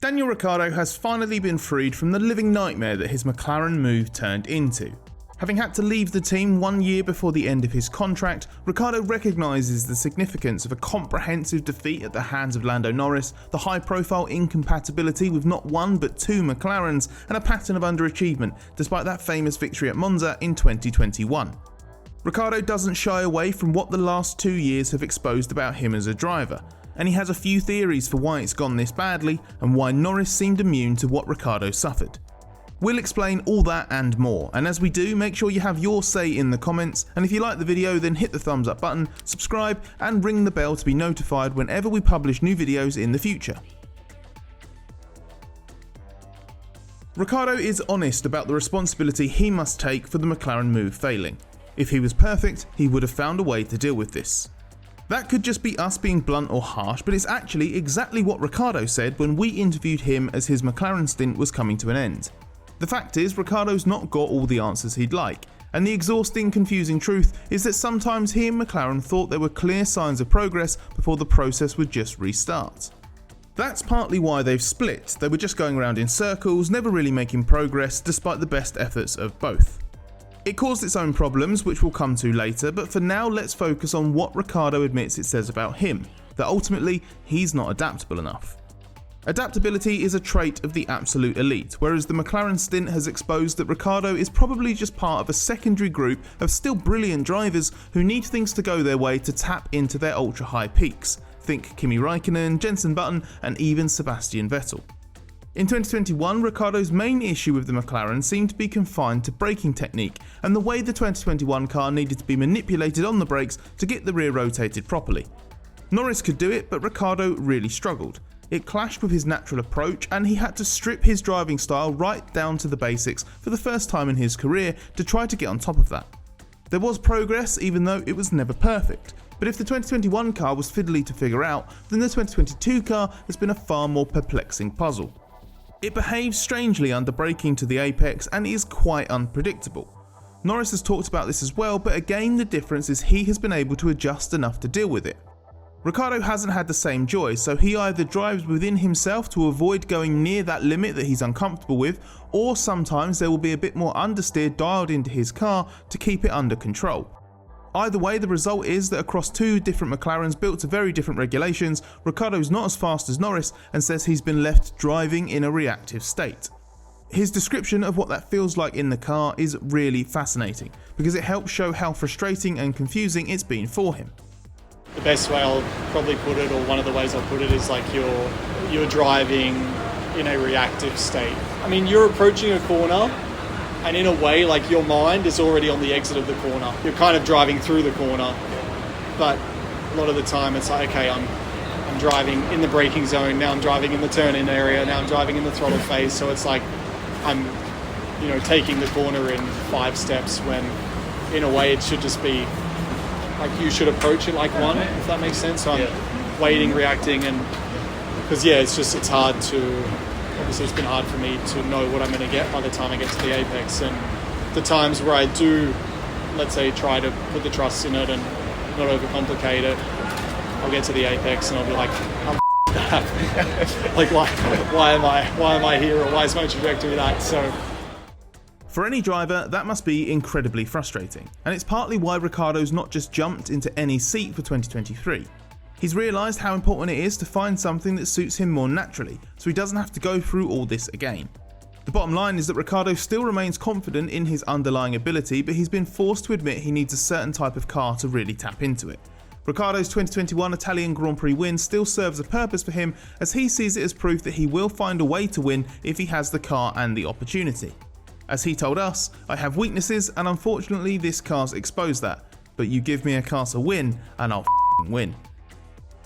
Daniel Ricciardo has finally been freed from the living nightmare that his McLaren move turned into. Having had to leave the team 1 year before the end of his contract, Ricciardo recognises the significance of a comprehensive defeat at the hands of Lando Norris, the high-profile incompatibility with not one but two McLarens, and a pattern of underachievement despite that famous victory at Monza in 2021. Ricciardo doesn't shy away from what the last 2 years have exposed about him as a driver, and he has a few theories for why it's gone this badly and why Norris seemed immune to what Ricciardo suffered. We'll explain all that and more, and as we do, make sure you have your say in the comments, and if you like the video then hit the thumbs up button, subscribe and ring the bell to be notified whenever we publish new videos in the future. Ricciardo is honest about the responsibility he must take for the McLaren move failing. If he was perfect, he would have found a way to deal with this. That could just be us being blunt or harsh, but it's actually exactly what Ricciardo said when we interviewed him as his McLaren stint was coming to an end. The fact is, Ricciardo's not got all the answers he'd like, and the exhausting, confusing truth is that sometimes he and McLaren thought there were clear signs of progress before the process would just restart. That's partly why they've split. They were just going around in circles, never really making progress despite the best efforts of both. It caused its own problems, which we'll come to later, but for now let's focus on what Ricciardo admits it says about him, that ultimately he's not adaptable enough. Adaptability is a trait of the absolute elite, whereas the McLaren stint has exposed that Ricciardo is probably just part of a secondary group of still brilliant drivers who need things to go their way to tap into their ultra high peaks. Think Kimi Räikkönen, Jenson Button and even Sebastian Vettel. In 2021, Ricciardo's main issue with the McLaren seemed to be confined to braking technique and the way the 2021 car needed to be manipulated on the brakes to get the rear rotated properly. Norris could do it, but Ricciardo really struggled. It clashed with his natural approach and he had to strip his driving style right down to the basics for the first time in his career to try to get on top of that. There was progress even though it was never perfect, but if the 2021 car was fiddly to figure out, then the 2022 car has been a far more perplexing puzzle. It behaves strangely under braking to the apex and is quite unpredictable. Norris has talked about this as well, but again the difference is he has been able to adjust enough to deal with it. Ricciardo hasn't had the same joy, so he either drives within himself to avoid going near that limit that he's uncomfortable with, or sometimes there will be a bit more understeer dialed into his car to keep it under control. Either way, the result is that across two different McLarens built to very different regulations, Ricciardo's not as fast as Norris and says he's been left driving in a reactive state. His description of what that feels like in the car is really fascinating, because it helps show how frustrating and confusing it's been for him. The best way I'll probably put it, or one of the ways I'll put it, is like you're driving in a reactive state. I mean, you're approaching a corner, and in a way, like your mind is already on the exit of the corner. You're kind of driving through the corner, but a lot of the time it's like, okay, I'm driving in the braking zone, now I'm driving in the turn-in area, now I'm driving in the throttle phase, so it's like I'm, taking the corner in 5 steps when, in a way, it should just be like you should approach it like one, if that makes sense. So I'm waiting, reacting, and because it's hard to, obviously it's been hard for me to know what I'm going to get by the time I get to the apex, and the times where I do, let's say, try to put the trust in it and not overcomplicate it, I'll get to the apex and I'll be like, I'm that. Like why am I here, or why is my trajectory that? So for any driver, that must be incredibly frustrating, and it's partly why Ricciardo's not just jumped into any seat for 2023. He's realised how important it is to find something that suits him more naturally, so he doesn't have to go through all this again. The bottom line is that Ricciardo still remains confident in his underlying ability, but he's been forced to admit he needs a certain type of car to really tap into it. Ricciardo's 2021 Italian Grand Prix win still serves a purpose for him, as he sees it as proof that he will find a way to win if he has the car and the opportunity. As he told us, I have weaknesses and unfortunately this car's exposed that, but you give me a car to win and I'll win.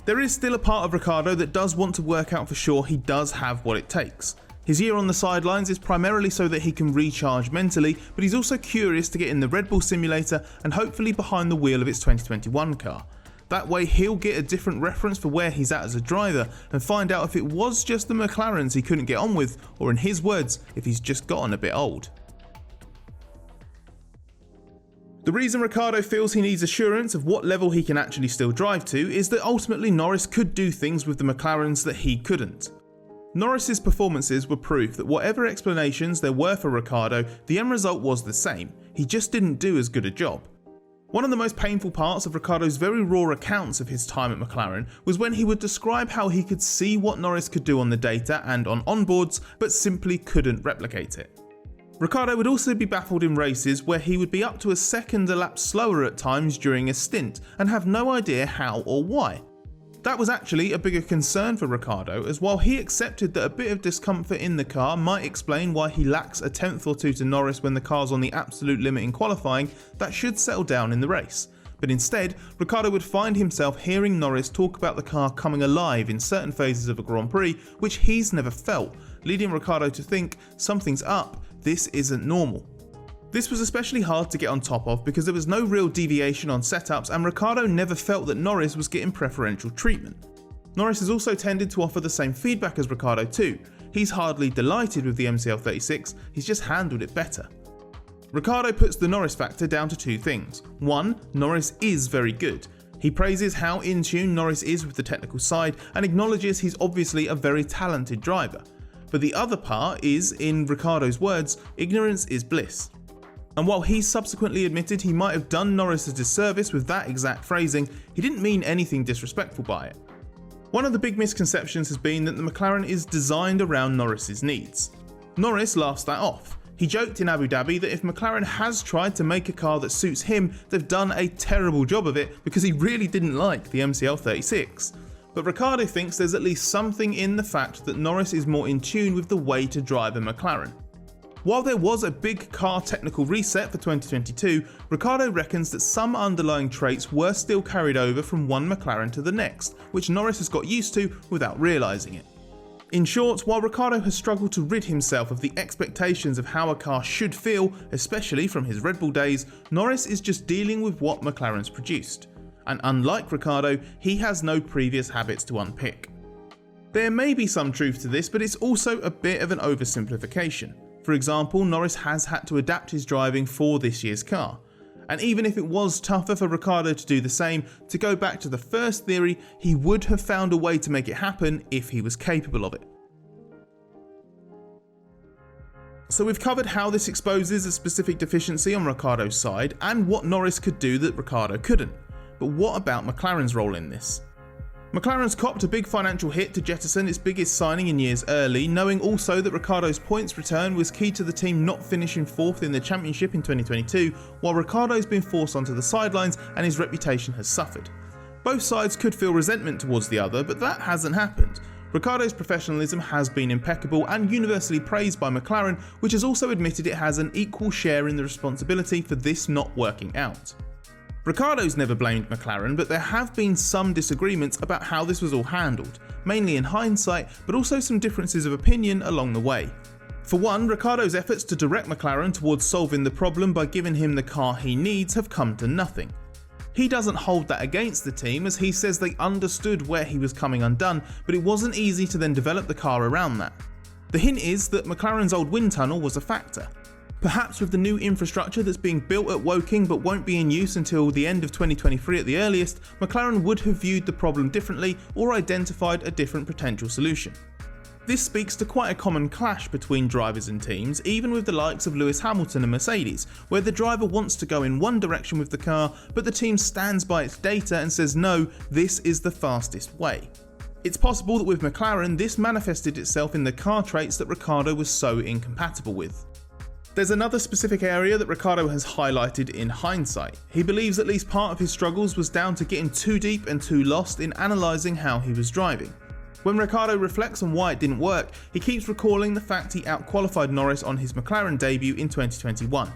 There is still a part of Ricciardo that does want to work out for sure he does have what it takes. His year on the sidelines is primarily so that he can recharge mentally, but he's also curious to get in the Red Bull simulator and hopefully behind the wheel of its 2021 car. That way he'll get a different reference for where he's at as a driver and find out if it was just the McLarens he couldn't get on with, or in his words, if he's just gotten a bit old. The reason Ricciardo feels he needs assurance of what level he can actually still drive to is that ultimately Norris could do things with the McLarens that he couldn't. Norris's performances were proof that whatever explanations there were for Ricciardo, the end result was the same. He just didn't do as good a job. One of the most painful parts of Ricciardo's very raw accounts of his time at McLaren was when he would describe how he could see what Norris could do on the data and on onboards, but simply couldn't replicate it. Ricciardo would also be baffled in races where he would be up to a second a lap slower at times during a stint and have no idea how or why. That was actually a bigger concern for Ricciardo, as while he accepted that a bit of discomfort in the car might explain why he lacks a tenth or two to Norris when the car's on the absolute limit in qualifying, that should settle down in the race. But instead, Ricciardo would find himself hearing Norris talk about the car coming alive in certain phases of a Grand Prix, which he's never felt, leading Ricciardo to think, something's up, this isn't normal. This was especially hard to get on top of because there was no real deviation on setups and Ricciardo never felt that Norris was getting preferential treatment. Norris has also tended to offer the same feedback as Ricciardo too. He's hardly delighted with the MCL36, he's just handled it better. Ricciardo puts the Norris factor down to two things. One, Norris is very good. He praises how in tune Norris is with the technical side and acknowledges he's obviously a very talented driver. But the other part is, in Ricciardo's words, ignorance is bliss. And while he subsequently admitted he might have done Norris a disservice with that exact phrasing, he didn't mean anything disrespectful by it. One of the big misconceptions has been that the McLaren is designed around Norris's needs. Norris laughs that off. He joked in Abu Dhabi that if McLaren has tried to make a car that suits him, they've done a terrible job of it because he really didn't like the MCL36. But Ricciardo thinks there's at least something in the fact that Norris is more in tune with the way to drive a McLaren. While there was a big car technical reset for 2022, Ricciardo reckons that some underlying traits were still carried over from one McLaren to the next, which Norris has got used to without realising it. In short, while Ricciardo has struggled to rid himself of the expectations of how a car should feel, especially from his Red Bull days, Norris is just dealing with what McLaren's produced. And unlike Ricciardo, he has no previous habits to unpick. There may be some truth to this, but it's also a bit of an oversimplification. For example, Norris has had to adapt his driving for this year's car. And even if it was tougher for Ricciardo to do the same, to go back to the first theory, he would have found a way to make it happen if he was capable of it. So we've covered how this exposes a specific deficiency on Ricciardo's side and what Norris could do that Ricciardo couldn't. But what about McLaren's role in this? McLaren's copped a big financial hit to jettison its biggest signing in years early, knowing also that Ricciardo's points return was key to the team not finishing fourth in the championship in 2022, while Ricciardo's been forced onto the sidelines and his reputation has suffered. Both sides could feel resentment towards the other, but that hasn't happened. Ricciardo's professionalism has been impeccable and universally praised by McLaren, which has also admitted it has an equal share in the responsibility for this not working out. Ricciardo's never blamed McLaren, but there have been some disagreements about how this was all handled, mainly in hindsight, but also some differences of opinion along the way. For one, Ricciardo's efforts to direct McLaren towards solving the problem by giving him the car he needs have come to nothing. He doesn't hold that against the team, as he says they understood where he was coming undone, but it wasn't easy to then develop the car around that. The hint is that McLaren's old wind tunnel was a factor. Perhaps with the new infrastructure that's being built at Woking but won't be in use until the end of 2023 at the earliest, McLaren would have viewed the problem differently or identified a different potential solution. This speaks to quite a common clash between drivers and teams, even with the likes of Lewis Hamilton and Mercedes, where the driver wants to go in one direction with the car, but the team stands by its data and says no, this is the fastest way. It's possible that with McLaren this manifested itself in the car traits that Ricciardo was so incompatible with. There's another specific area that Ricciardo has highlighted in hindsight. He believes at least part of his struggles was down to getting too deep and too lost in analysing how he was driving. When Ricciardo reflects on why it didn't work, he keeps recalling the fact he outqualified Norris on his McLaren debut in 2021.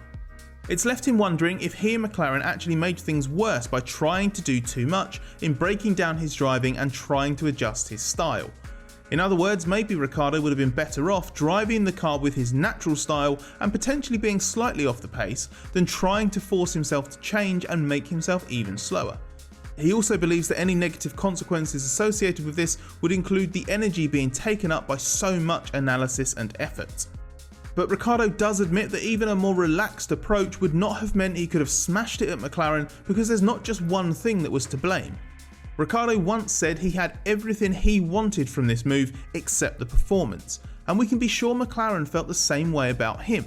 It's left him wondering if he and McLaren actually made things worse by trying to do too much in breaking down his driving and trying to adjust his style. In other words, maybe Ricciardo would have been better off driving the car with his natural style and potentially being slightly off the pace than trying to force himself to change and make himself even slower. He also believes that any negative consequences associated with this would include the energy being taken up by so much analysis and effort. But Ricciardo does admit that even a more relaxed approach would not have meant he could have smashed it at McLaren because there's not just one thing that was to blame. Ricciardo once said he had everything he wanted from this move except the performance, and we can be sure McLaren felt the same way about him.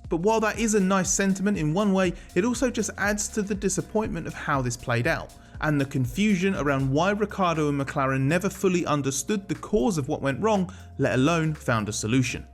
But while that is a nice sentiment in one way, it also just adds to the disappointment of how this played out, and the confusion around why Ricciardo and McLaren never fully understood the cause of what went wrong, let alone found a solution.